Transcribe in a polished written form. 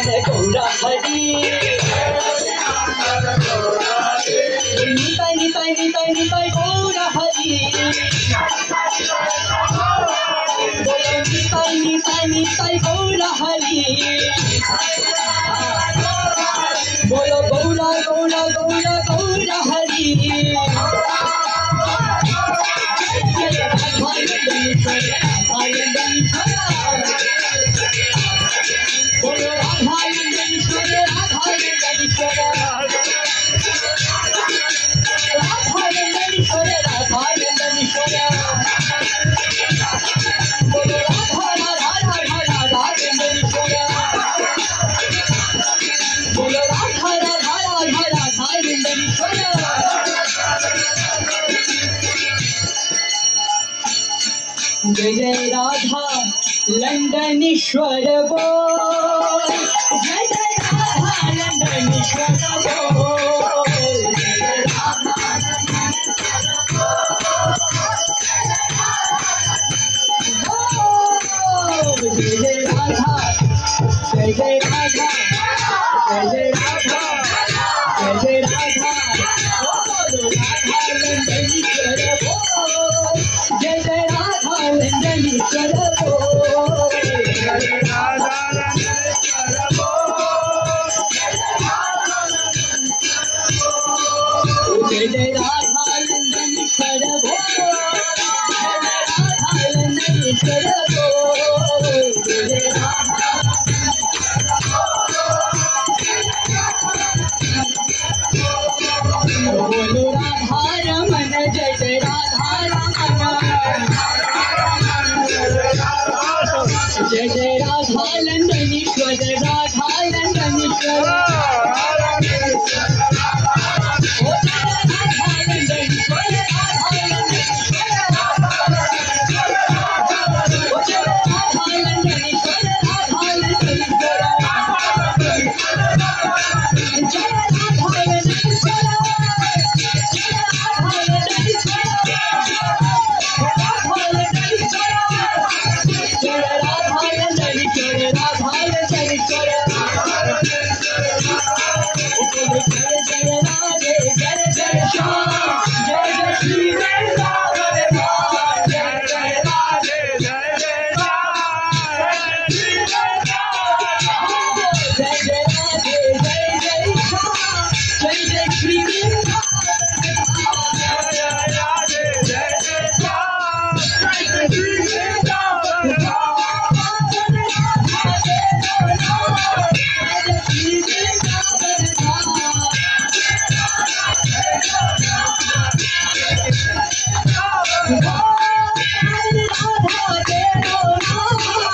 गौरा हरी निताई निताई निताई निताई गौरा हरी बोलो निताई निताई निताई गौरा हरी बोलो गौरा गौरा गौरा गौरा हरी बोलो राधा नंदनीश्वर राधा नंदनीश्वर राधा नंदनीश्वर राधा नंदनीश्वर बोलो राधा राधा राधा राधा नंदनीश्वर बोलो राधा राधा राधा राधा नंदनीश्वर जय जय राधा लंदनीश्वर बोल जय जय राधा लंदनीश्वर बोल जय जय राधा जय जय राधा जय जय राधा जय जय राधा जय जय राधा बोलो राधा लंदनीश्वर बोल जय जय राधा लंदनीश्वर बोल जय जय राधा लंदनीश्वर बोल जय जय राधा लंदनीश्वर बोल जय जय राधा बोलो राधा रमन जय जय राधा रमन जय जय राधा लंदनीश्वर राधा लंदनीश्वर